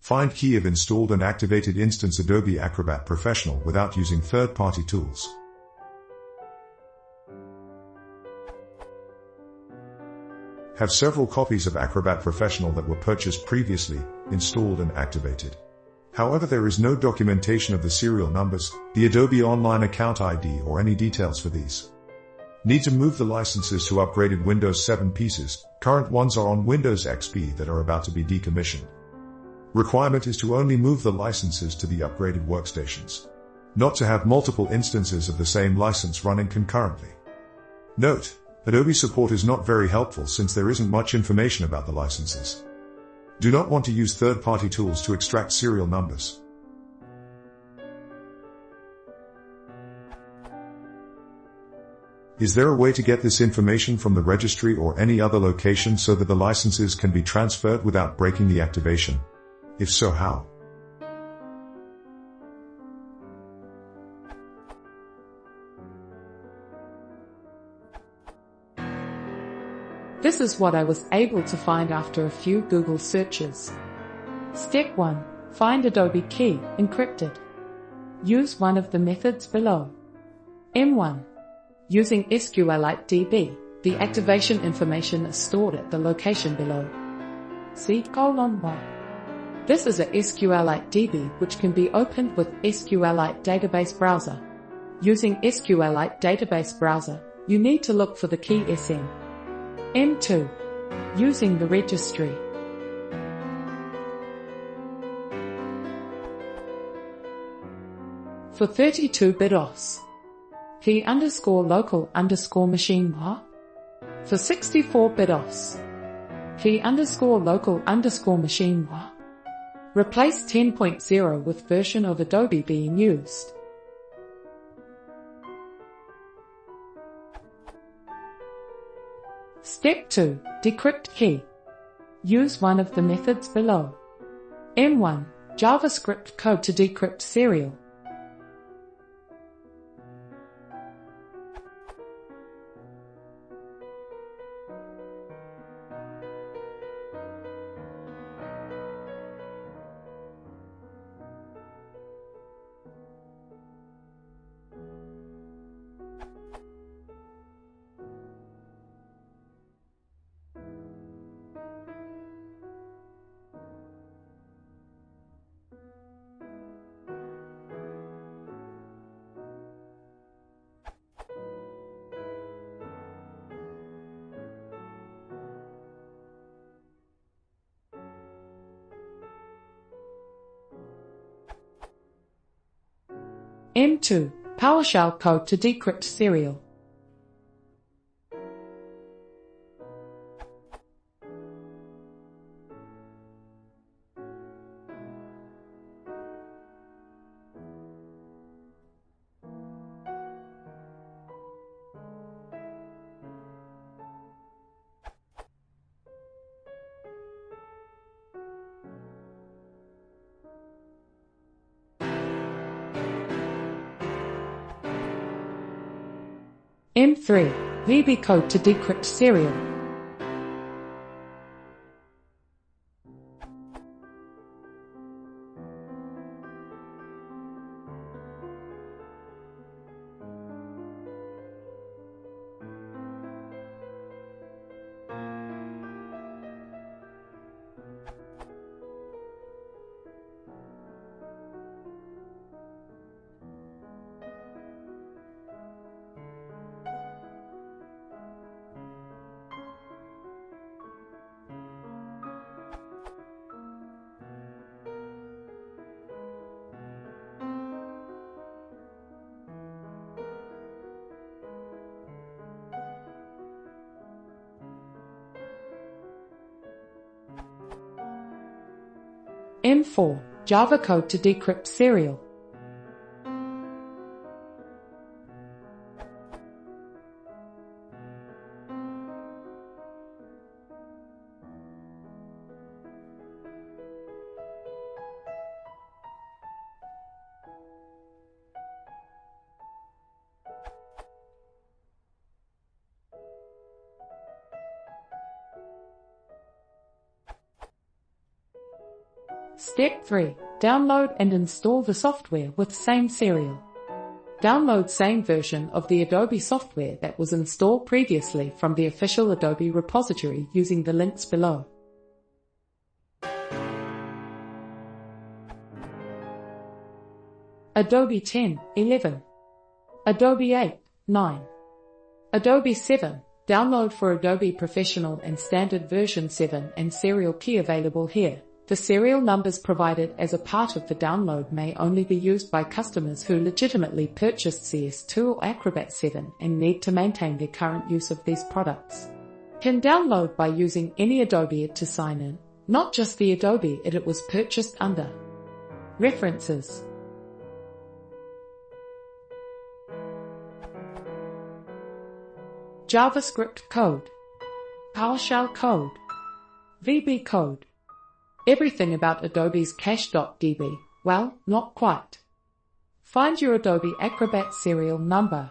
Find key of installed and activated instance Adobe Acrobat Professional without using third-party tools. Have several copies of Acrobat Professional that were purchased previously, installed and activated. However, there is no documentation of the serial numbers, the Adobe Online Account ID or any details for these. Need to move the licenses to upgraded Windows 7 pieces. Current ones are on Windows XP that are about to be decommissioned. Requirement is to only move the licenses to the upgraded workstations. Not to have multiple instances of the same license running concurrently. Note: Adobe support is not very helpful since there isn't much information about the licenses. Do not want to use third-party tools to extract serial numbers. Is there a way to get this information from the registry or any other location so that the licenses can be transferred without breaking the activation? If so, how? This is what I was able to find after a few Google searches. Step 1. Find Adobe key, encrypted. Use one of the methods below. M1. Using SQLite DB, the activation information is stored at the location below. C:1. This is a SQLite DB which can be opened with SQLite Database Browser. Using SQLite Database Browser, you need to look for the key SM. M2. Using the registry. For 32-bit OS, key_local_machine var. For 64-bit OS, key_local_machine var. Replace 10.0 with version of Adobe being used. Step 2. Decrypt key. Use one of the methods below. M1. JavaScript code to decrypt serial. M2. PowerShell code to decrypt serial. M3. VB code to decrypt serial. M4. Java code to decrypt serial. Step 3. Download and install the software with same serial. Download same version of the Adobe software that was installed previously from the official Adobe repository using the links below. Adobe 10, 11. Adobe 8, 9. Adobe 7. Download for Adobe Professional and Standard version 7 and serial key available here. The serial numbers provided as a part of the download may only be used by customers who legitimately purchased CS2 or Acrobat 7 and need to maintain their current use of these products. Can download by using any Adobe IT to sign in, not just the Adobe it was purchased under. References. JavaScript code, PowerShell code, VB code. Everything about Adobe's cache.db, well, not quite. Find your Adobe Acrobat serial number.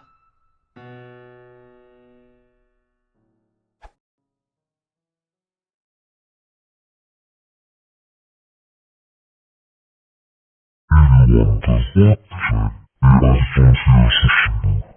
You want to watch the association.